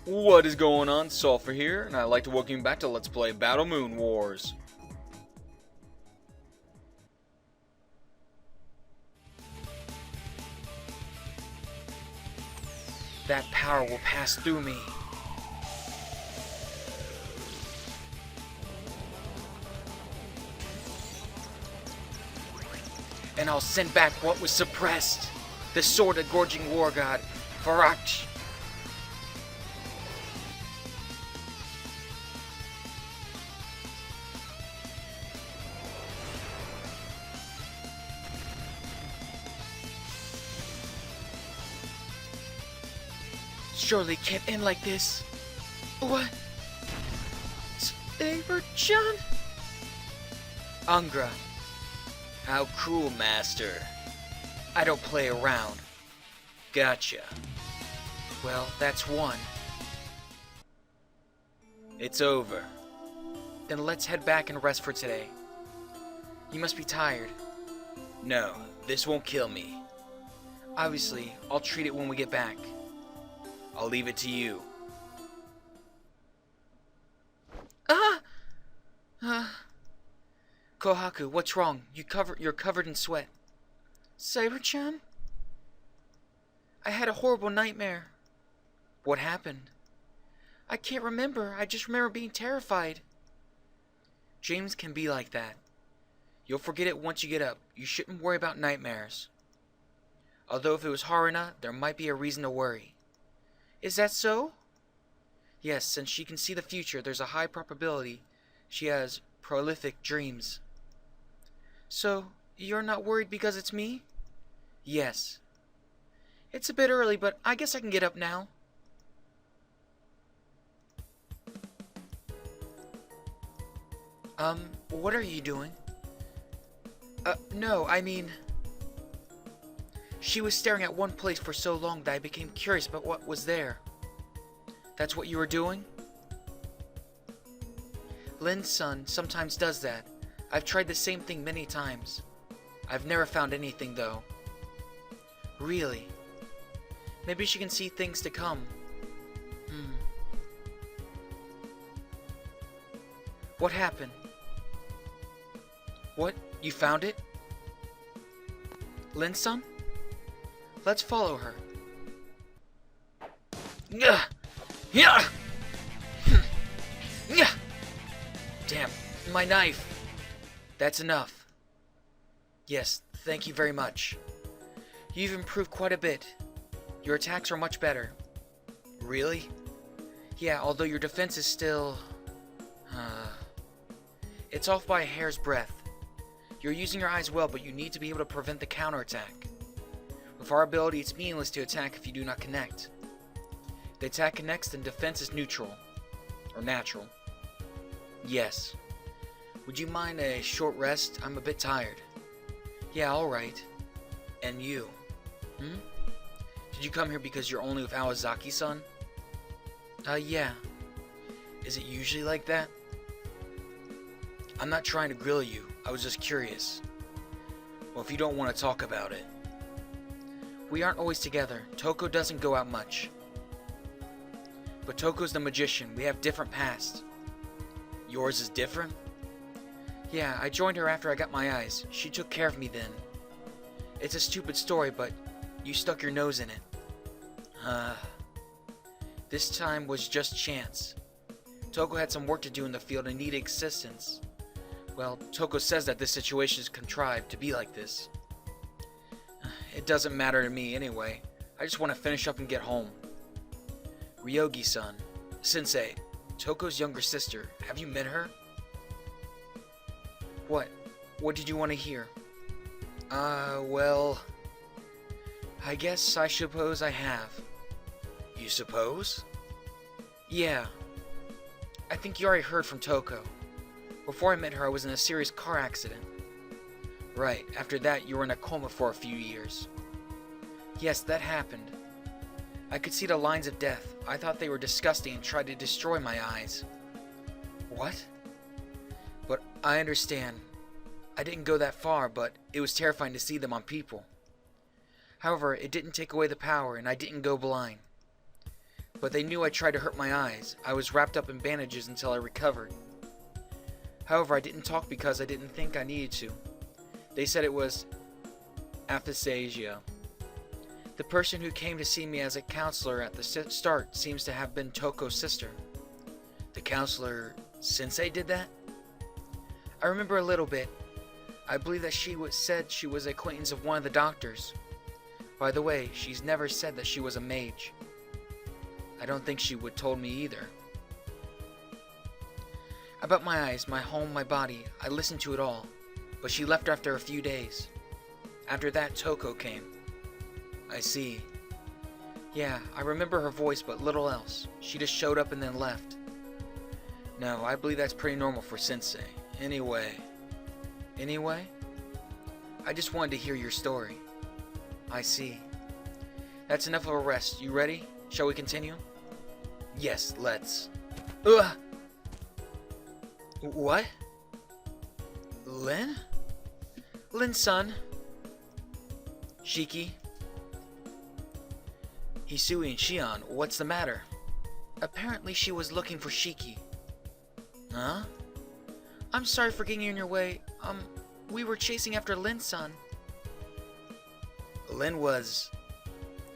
What is going on? Sulfur here, and I'd like to welcome you back to Let's Play Battle Moon Wars. That power will pass through me. And I'll send back what was suppressed. The sword of gorging war god, Farakch. Surely it can't end like this. What? Saber-chan? Angra. How cruel, Master. I don't play around. Gotcha. Well, that's one. It's over. Then let's head back and rest for today. You must be tired. No, this won't kill me. Obviously, I'll treat it when we get back. I'll leave it to you. Kohaku, what's wrong? You're covered in sweat. Saber-chan? I had a horrible nightmare. What happened? I can't remember. I just remember being terrified. Dreams can be like that. You'll forget it once you get up. You shouldn't worry about nightmares. Although if it was Haruna, there might be a reason to worry. Is that so? Yes, since she can see the future, there's a high probability she has prolific dreams. So, you're not worried because it's me? Yes. It's a bit early, but I guess I can get up now. What are you doing? No, I mean... She was staring at one place for so long that I became curious about what was there. That's what you were doing? Lin's son sometimes does that. I've tried the same thing many times. I've never found anything, though. Really? Maybe she can see things to come. What happened? What? You found it? Lin's son? Let's follow her. Damn, my knife. That's enough. Yes, thank you very much. You've improved quite a bit. Your attacks are much better. Really? Yeah, although your defense is still... It's off by a hair's breadth. You're using your eyes well, but you need to be able to prevent the counterattack. With our ability, it's meaningless to attack if you do not connect. If the attack connects, then defense is neutral. Or natural. Yes. Would you mind a short rest? I'm a bit tired. Yeah, alright. And you? Did you come here because you're only with Awazaki-san? Yeah. Is it usually like that? I'm not trying to grill you. I was just curious. Well, if you don't want to talk about it. We aren't always together. Toko doesn't go out much. But Toko's the magician. We have different pasts. Yours is different? Yeah, I joined her after I got my eyes. She took care of me then. It's a stupid story, but you stuck your nose in it. This time was just chance. Toko had some work to do in the field and needed assistance. Well, Toko says that this situation is contrived to be like this. It doesn't matter to me anyway. I just want to finish up and get home. Ryogi-san. Sensei. Toko's younger sister. Have you met her? What? What did you want to hear? Well... I guess I suppose I have. You suppose? Yeah. I think you already heard from Toko. Before I met her, I was in a serious car accident. Right, after that you were in a coma for a few years. Yes, that happened. I could see the lines of death. I thought they were disgusting and tried to destroy my eyes. What? But I understand. I didn't go that far, but it was terrifying to see them on people. However, it didn't take away the power, and I didn't go blind. but they knew I tried to hurt my eyes. I was wrapped up in bandages until I recovered. However, I didn't talk because I didn't think I needed to. They said it was aphasia. The person who came to see me as a counselor at the start seems to have been Toko's sister. The counselor sensei did that? I remember a little bit. I believe that she said she was an acquaintance of one of the doctors. By the way, she's never said that she was a mage. I don't think she would told me either. About my eyes, my home, my body, I listened to it all, but she left after a few days. After that, Toko came. I see. Yeah, I remember her voice, but little else. She just showed up and then left. No, I believe that's pretty normal for Sensei. Anyway? I just wanted to hear your story. I see. That's enough of a rest. You ready? Shall we continue? Yes, let's. Ugh! What? Lin? Lin-san? Shiki? Hisui and Shion, what's the matter? Apparently she was looking for Shiki. Huh? I'm sorry for getting in your way. We were chasing after Lin-san. Lin was...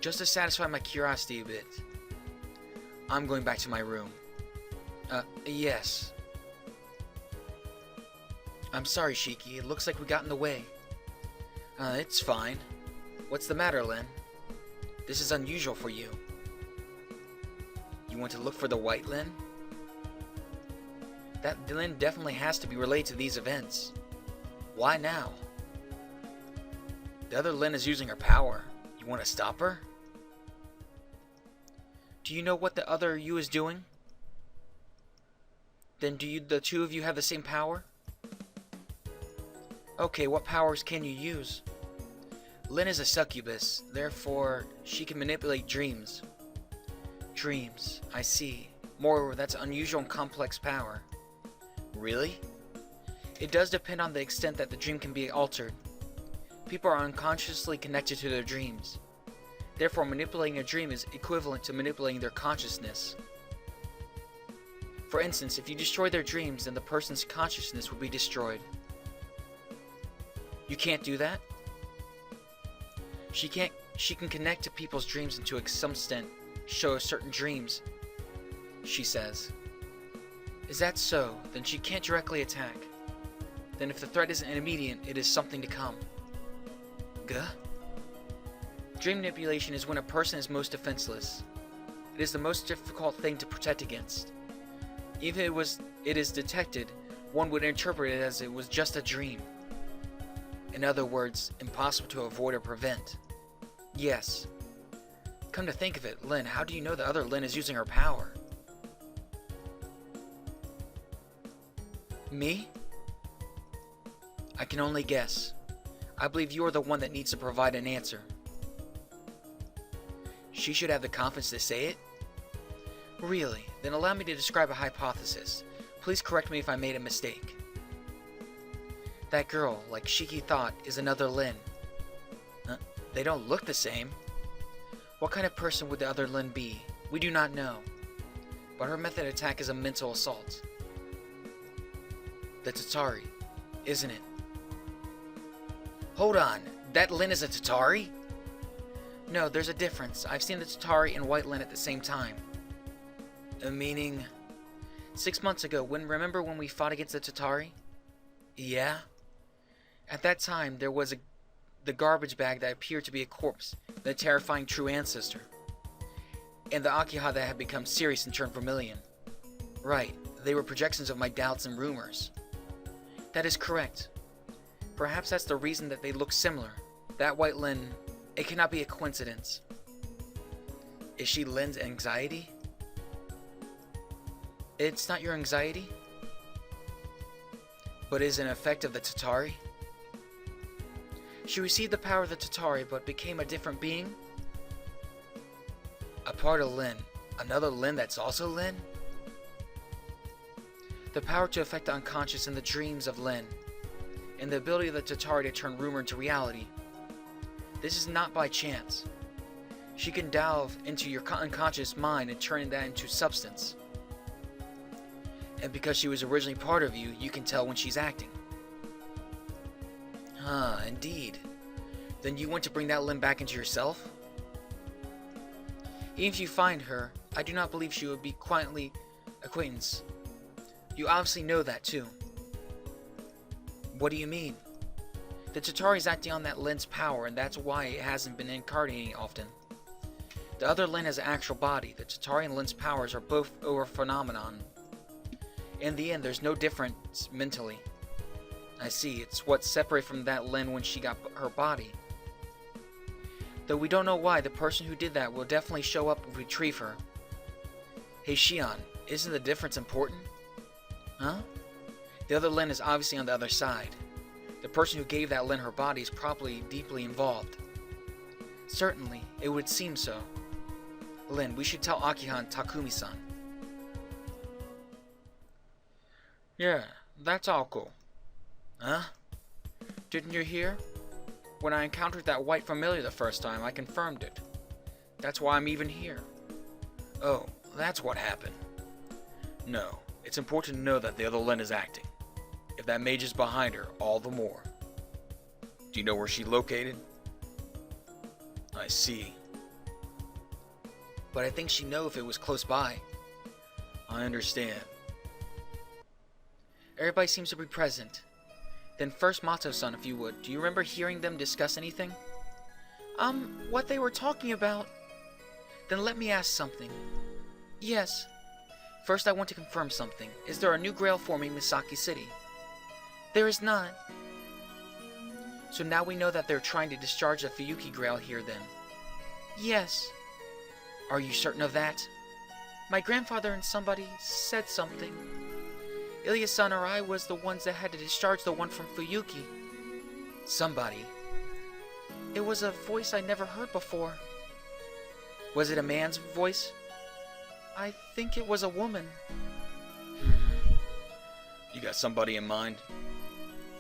Just to satisfy my curiosity a bit. I'm going back to my room. Yes. I'm sorry, Shiki. It looks like we got in the way. It's fine. What's the matter, Lin? This is unusual for you. You want to look for the White Lin? That Lin definitely has to be related to these events. Why now? The other Lin is using her power. You want to stop her? Do you know what the other you is doing? Then do the two of you have the same power? Okay, what powers can you use? Lin is a succubus, therefore she can manipulate dreams. Dreams, I see. Moreover, that's unusual and complex power. Really? It does depend on the extent that the dream can be altered. People are unconsciously connected to their dreams. Therefore, manipulating a dream is equivalent to manipulating their consciousness. For instance, if you destroy their dreams, then the person's consciousness would be destroyed. You can't do that? She can connect to people's dreams and to some extent show certain dreams, she says. Is that so? Then she can't directly attack. Then if the threat isn't immediate, it is something to come. Guh? Dream manipulation is when a person is most defenseless. It is the most difficult thing to protect against. Even if it is detected, one would interpret it as it was just a dream. In other words, impossible to avoid or prevent. Yes. Come to think of it, Lin, how do you know the other Lin is using her power? Me? I can only guess. I believe you are the one that needs to provide an answer. She should have the confidence to say it? Really? Then allow me to describe a hypothesis. Please correct me if I made a mistake. That girl, like Shiki thought, is another Lin. They don't look the same. What kind of person would the other Lin be? We do not know. But her method of attack is a mental assault. The Tatari, isn't it? Hold on, that Lin is a Tatari? No, there's a difference. I've seen the Tatari and White Lin at the same time. Meaning... 6 months ago, remember when we fought against the Tatari? Yeah? At that time, there was the garbage bag that appeared to be a corpse, the terrifying true ancestor, and the Akiha that had become serious and turned vermilion. Right, they were projections of my doubts and rumors. That is correct. Perhaps that's the reason that they look similar. That White Lin, it cannot be a coincidence. Is she Lin's anxiety? It's not your anxiety? But is an effect of the Tatari? She received the power of the Tatari, but became a different being? A part of Lin. Another Lin that's also Lin? The power to affect the unconscious and the dreams of Lin, and the ability of the Tatari to turn rumor into reality. This is not by chance. She can delve into your unconscious mind and turn that into substance. And because she was originally part of you, you can tell when she's acting. Huh, indeed. Then you want to bring that limb back into yourself? Even if you find her, I do not believe she would be quietly acquaintance. You obviously know that too. What do you mean? The Chitauri is acting on that Lin's power, and that's why it hasn't been incarnating often. The other Lin has an actual body. The Chitauri and Lin's powers are both over phenomenon. In the end, there's no difference mentally. I see, it's what separated from that Lin when she got her body. Though we don't know why, the person who did that will definitely show up and retrieve her. Hey Shion, isn't the difference important? Huh? The other Lin is obviously on the other side. The person who gave that Lin her body is probably deeply involved. Certainly, it would seem so. Lin, we should tell Akihan Takumi-san. Yeah, that's all cool. Huh? Didn't you hear? When I encountered that white familiar the first time, I confirmed it. That's why I'm even here. Oh, that's what happened. No, it's important to know that the other Lin is acting. If that mage is behind her, all the more. Do you know where she's located? I see. But I think she'd know if it was close by. I understand. Everybody seems to be present. Then first Mato-san, if you would. Do you remember hearing them discuss anything? What they were talking about? Then let me ask something. Yes. First I want to confirm something. Is there a new Grail forming in Misaki City? There is not. So now we know that they're trying to discharge the Fuyuki Grail here then. Yes. Are you certain of that? My grandfather and somebody said something. Ilya-san or I was the ones that had to discharge the one from Fuyuki. Somebody. It was a voice I never heard before. Was it a man's voice? I think it was a woman. You got somebody in mind?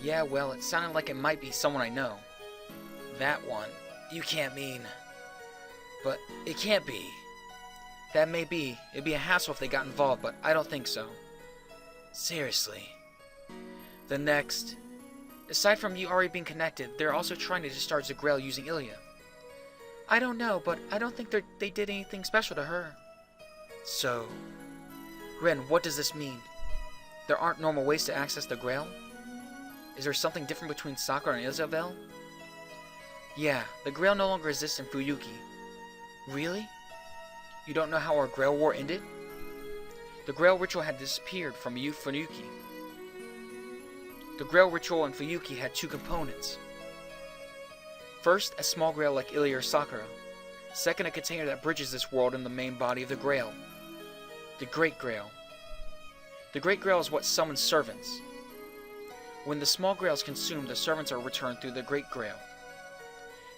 Yeah, well, it sounded like it might be someone I know. That one. You can't mean... But it can't be. That may be. It'd be a hassle if they got involved, but I don't think so. Seriously. The next. Aside from you already being connected, they're also trying to discharge the Grail using Ilya. I don't know, but I don't think they did anything special to her. So... Ren, what does this mean? There aren't normal ways to access the Grail? Is there something different between Sakura and Isabel? Yeah, the Grail no longer exists in Fuyuki. Really? You don't know how our Grail War ended? The Grail ritual had disappeared from Fuyuki. The Grail ritual in Fuyuki had two components. First, a small Grail like Ilya or Sakura. Second, a container that bridges this world and the main body of the Grail. The Great Grail. The Great Grail is what summons servants. When the small Grail is consumed, the servants are returned through the Great Grail.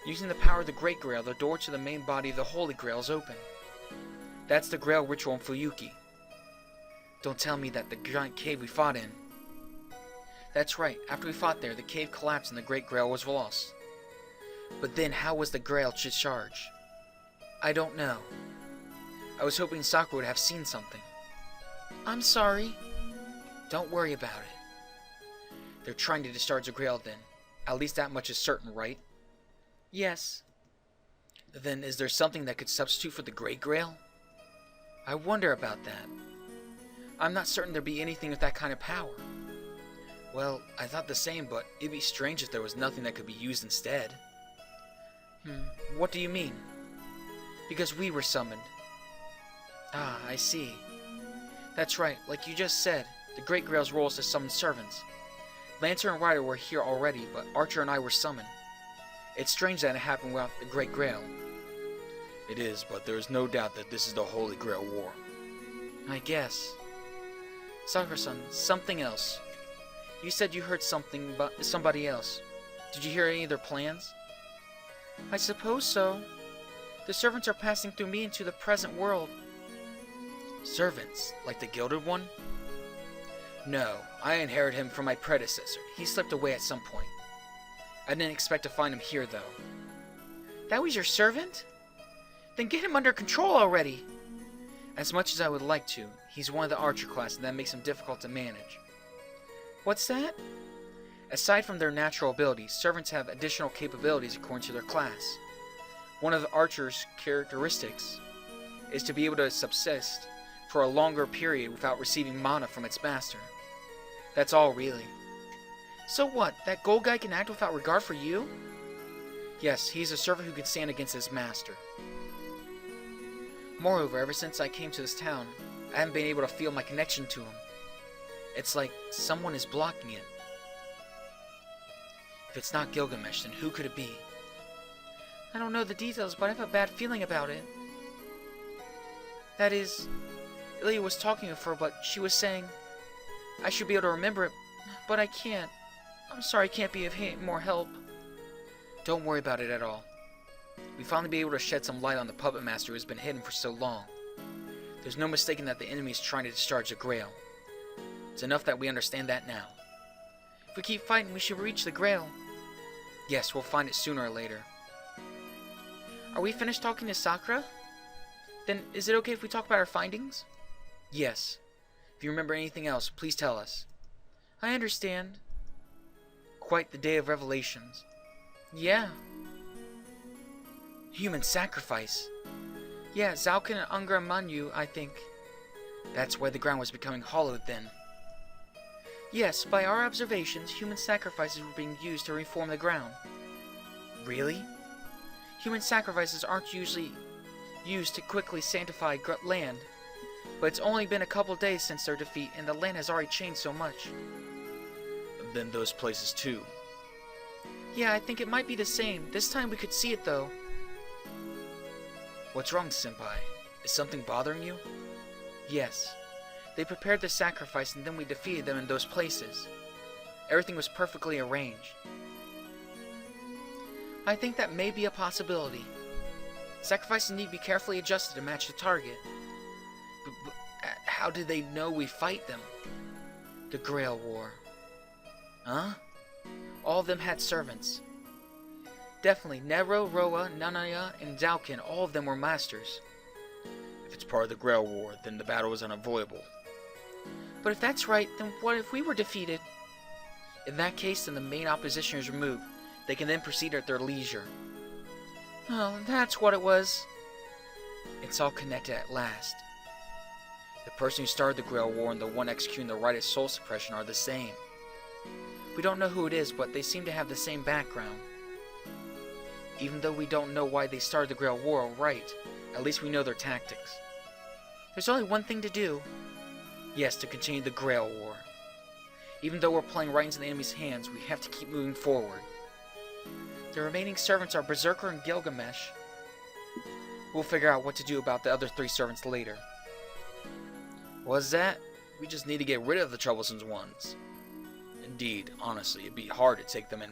Using the power of the Great Grail, the door to the main body of the Holy Grail is open. That's the Grail ritual in Fuyuki. Don't tell me that the giant cave we fought in. That's right, after we fought there, the cave collapsed and the Great Grail was lost. But then how was the Grail discharged? I don't know. I was hoping Sakura would have seen something. I'm sorry. Don't worry about it. They're trying to discharge the Grail then. At least that much is certain, right? Yes. Then is there something that could substitute for the Great Grail? I wonder about that. I'm not certain there'd be anything with that kind of power. Well, I thought the same, but it'd be strange if there was nothing that could be used instead. What do you mean? Because we were summoned. Ah, I see. That's right, like you just said, the Great Grail's role is to summon servants. Lancer and Ryder were here already, but Archer and I were summoned. It's strange that it happened without the Great Grail. It is, but there is no doubt that this is the Holy Grail War. I guess. Sakura-san, something else. You said you heard something about somebody else. Did you hear any of their plans? I suppose so. The servants are passing through me into the present world. Servants? Like the Gilded One? No, I inherited him from my predecessor. He slipped away at some point. I didn't expect to find him here, though. That was your servant? Then get him under control already! As much as I would like to, he's one of the archer class, and that makes him difficult to manage. What's that? Aside from their natural abilities, servants have additional capabilities according to their class. One of the archer's characteristics is to be able to subsist for a longer period without receiving mana from its master. That's all, really. So what, that gold guy can act without regard for you? Yes, he's a servant who can stand against his master. Moreover, ever since I came to this town, I haven't been able to feel my connection to him. It's like someone is blocking it. If it's not Gilgamesh, then who could it be? I don't know the details, but I have a bad feeling about it. That is, Ilya was talking with her, but she was saying I should be able to remember it, but I can't. I'm sorry I can't be of more help. Don't worry about it at all. We finally be able to shed some light on the puppet master who has been hidden for so long. There's no mistaking that the enemy is trying to discharge the Grail. It's enough that we understand that now. If we keep fighting, we should reach the Grail. Yes, we'll find it sooner or later. Are we finished talking to Sakura? Then is it okay if we talk about our findings? Yes. If you remember anything else, please tell us. I understand. Quite the day of revelations. Yeah. Human sacrifice. Yeah, Zalkin and Ungra Manyu, I think. That's why the ground was becoming hollowed then. Yes, by our observations, human sacrifices were being used to reform the ground. Really? Human sacrifices aren't usually used to quickly sanctify land, but it's only been a couple days since their defeat, and the land has already changed so much. And then those places too. Yeah, I think it might be the same. This time we could see it though. What's wrong, Senpai? Is something bothering you? Yes. They prepared the sacrifice and then we defeated them in those places. Everything was perfectly arranged. I think that may be a possibility. Sacrifices need to be carefully adjusted to match the target. But how did they know we fight them? The Grail War. Huh? All of them had servants. Definitely, Nero, Roa, Nanaya, and Zalkin, all of them were masters. If it's part of the Grail War, then the battle is unavoidable. But if that's right, then what if we were defeated? In that case, then the main opposition is removed. They can then proceed at their leisure. Oh, that's what it was. It's all connected at last. The person who started the Grail War and the one executing the rite of soul suppression are the same. We don't know who it is, but they seem to have the same background. Even though we don't know why they started the Grail War, right, at least we know their tactics. There's only one thing to do. Yes, to continue the Grail War. Even though we're playing right into the enemy's hands, we have to keep moving forward. The remaining servants are Berserker and Gilgamesh. We'll figure out what to do about the other 3 servants later. What's that? We just need to get rid of the troublesome ones. Indeed, honestly, it'd be hard to take them in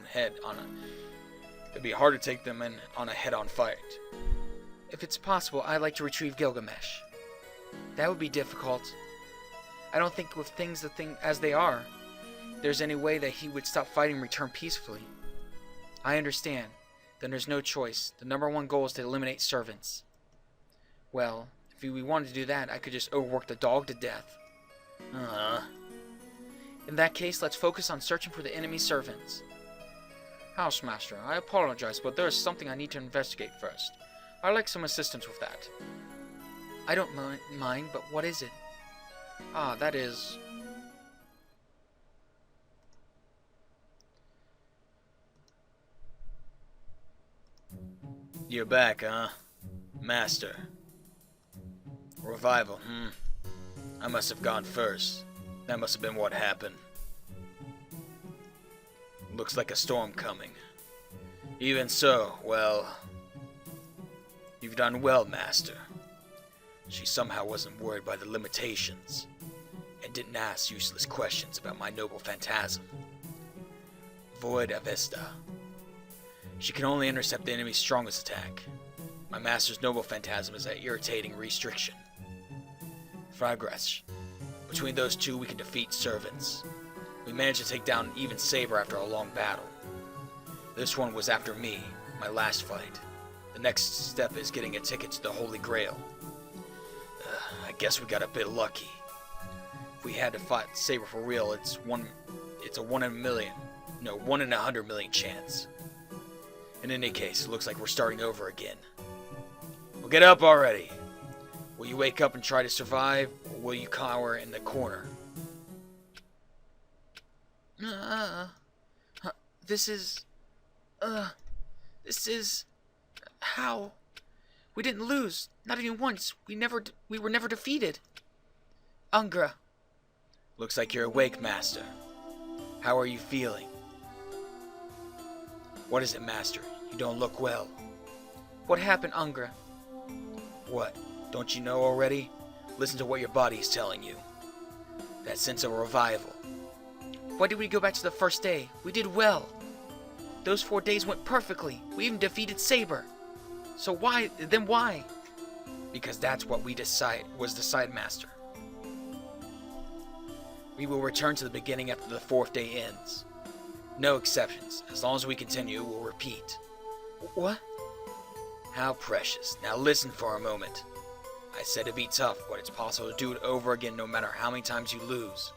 on a head-on fight. If it's possible, I'd like to retrieve Gilgamesh. That would be difficult. I don't think with things as they are, there's any way that he would stop fighting and return peacefully. I understand. Then there's no choice. The #1 goal is to eliminate servants. Well, if we wanted to do that, I could just overwork the dog to death. In that case, let's focus on searching for the enemy servants. Housemaster, I apologize, but there is something I need to investigate first. I'd like some assistance with that. I don't mind, but what is it? That is... You're back, huh? Master. Revival, I must have gone first. That must have been what happened. Looks like a storm coming. Even so, well... You've done well, Master. She somehow wasn't worried by the limitations, and didn't ask useless questions about my noble phantasm. Void Avesta. She can only intercept the enemy's strongest attack. My master's noble phantasm is an irritating restriction. Fragresh. Between those two, we can defeat servants. We managed to take down an even saber after a long battle. This one was after me, my last fight. The next step is getting a ticket to the Holy Grail. I guess we got a bit lucky. If we had to fight Saber for real, it's a 1 in a million. No, 1 in 100 million chance. In any case, it looks like we're starting over again. Well, get up already. Will you wake up and try to survive, or will you cower in the corner? This is... How? We didn't lose. Not even once. We were never defeated. Ungra. Looks like you're awake, Master. How are you feeling? What is it, Master? You don't look well. What happened, Ungra? What? Don't you know already? Listen to what your body is telling you. That sense of revival. Why did we go back to the first day? We did well. Those 4 days went perfectly. We even defeated Saber. So why? Because that's what was decided, Master. We will return to the beginning after the 4th day ends. No exceptions. As long as we continue, we'll repeat. What? How precious. Now listen for a moment. I said it'd be tough, but it's possible to do it over again no matter how many times you lose.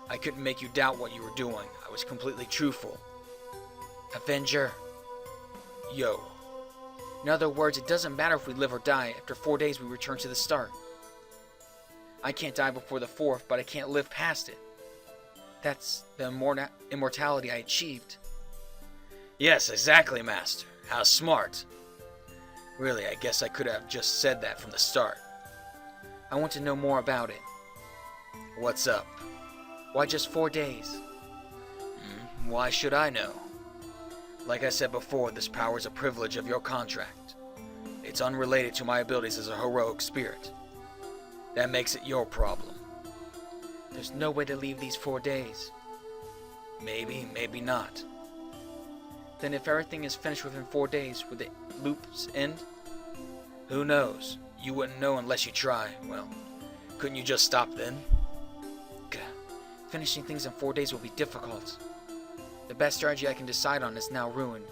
I couldn't make you doubt what you were doing. I was completely truthful. Avenger. Yo. In other words, it doesn't matter if we live or die. After 4 days, we return to the start. I can't die before the 4th, but I can't live past it. That's the immortality I achieved. Yes, exactly, Master. How smart. Really, I guess I could have just said that from the start. I want to know more about it. What's up? Why just 4 days? Why should I know? Like I said before, this power is a privilege of your contract. It's unrelated to my abilities as a heroic spirit. That makes it your problem. There's no way to leave these 4 days. Maybe, maybe not. Then if everything is finished within 4 days, would the loops end? Who knows? You wouldn't know unless you try. Well, couldn't you just stop then? Finishing things in 4 days will be difficult. The best strategy I can decide on is now ruined.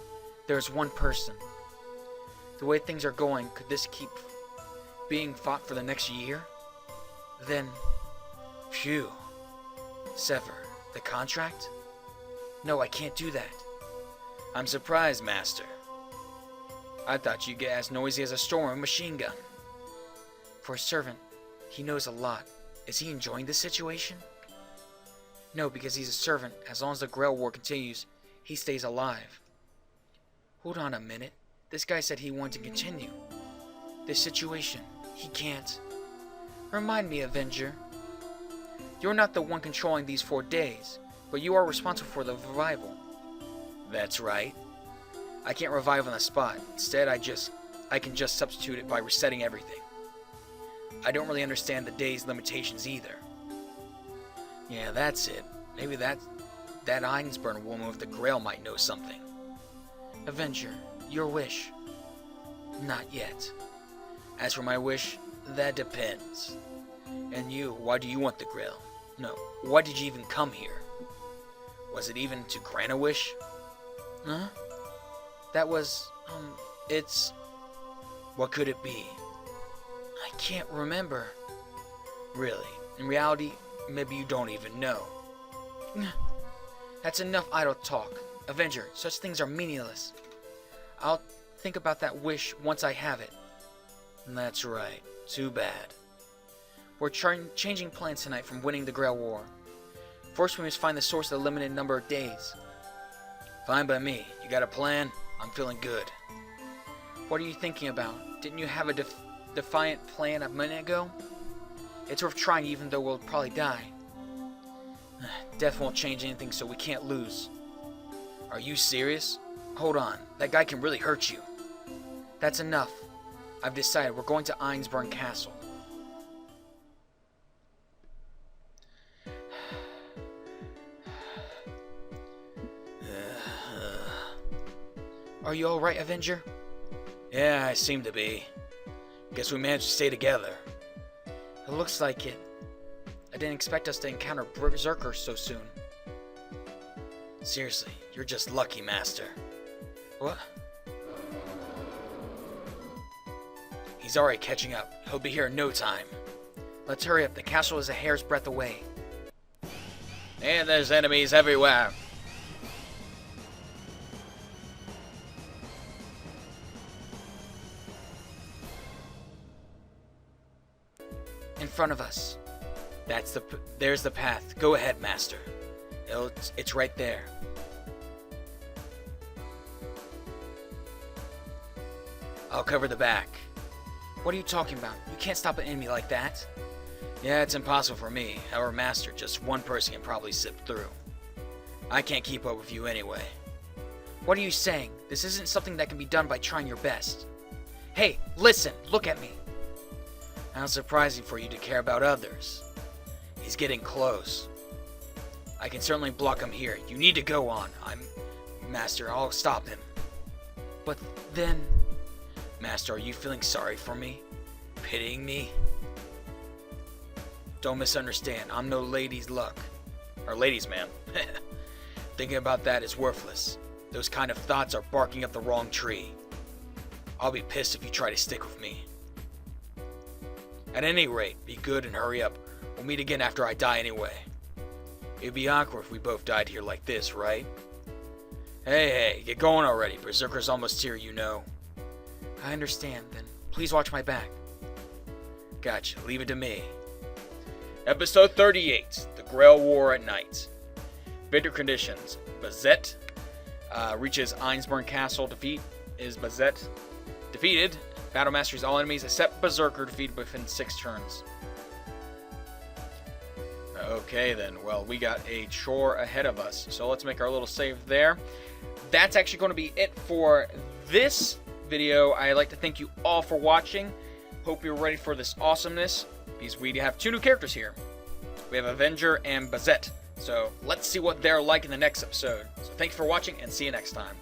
There is one person. The way things are going, could this keep being fought for the next year? Then... Phew. Sever the contract? No, I can't do that. I'm surprised, Master. I thought you'd get as noisy as a storm machine gun. For a servant, he knows a lot. Is he enjoying this situation? No, because he's a servant. As long as the Grail War continues, he stays alive. Hold on a minute. This guy said he wanted to continue. This situation, he can't. Remind me, Avenger. You're not the one controlling these 4 days, but you are responsible for the revival. That's right. I can't revive on the spot. Instead, I can just substitute it by resetting everything. I don't really understand the day's limitations either. Yeah, that's it. Maybe that Einsburn woman with the Grail might know something. Avenger, your wish. Not yet. As for my wish, that depends. And you, why do you want the Grail? No, why did you even come here? Was it even to grant a wish? Huh? That was, it's... What could it be? I can't remember. Really? In reality, maybe you don't even know. That's enough idle talk. Avenger, such things are meaningless. I'll think about that wish once I have it. That's right. Too bad. We're changing plans tonight from winning the Grail War. First, we must find the source of the limited number of days. Fine by me. You got a plan? I'm feeling good. What are you thinking about? Didn't you have a defiant plan a minute ago? It's worth trying even though we'll probably die. Death won't change anything, so we can't lose. Are you serious? Hold on. That guy can really hurt you. That's enough. I've decided we're going to Einsburn Castle. Are you alright, Avenger? Yeah, I seem to be. Guess we managed to stay together. It looks like it. I didn't expect us to encounter berserkers so soon. Seriously, you're just lucky, Master. What? He's already catching up. He'll be here in no time. Let's hurry up. The castle is a hair's breadth away. And there's enemies everywhere. In front of us. There's the path. Go ahead, Master. It's right there. I'll cover the back. What are you talking about? You can't stop an enemy like that. Yeah, it's impossible for me. Our Master, just one person can probably slip through. I can't keep up with you anyway. What are you saying? This isn't something that can be done by trying your best. Hey, listen, look at me. How surprising for you to care about others. He's getting close. I can certainly block him here. You need to go on. Master, I'll stop him. But then... Master, are you feeling sorry for me? Pitying me? Don't misunderstand. I'm no lady's luck. Or ladies' man. Thinking about that is worthless. Those kind of thoughts are barking up the wrong tree. I'll be pissed if you try to stick with me. At any rate, be good and hurry up. We'll meet again after I die anyway. It'd be awkward if we both died here like this, right? Hey, get going already. Berserker's almost here, you know. I understand, then. Please watch my back. Gotcha. Leave it to me. Episode 38. The Grail War at Night. Bitter conditions. Bazette reaches Einsborn Castle. Defeat is Bazette. Defeated. Battle masters all enemies except Berserker defeated within 6 turns. Okay then, well, we got a chore ahead of us, so let's make our little save there. That's actually going to be it for this video. I'd like to thank you all for watching. Hope you're ready for this awesomeness, because we have 2 new characters here. We have Avenger and Bazette, so let's see what they're like in the next episode. So thanks for watching, and see you next time.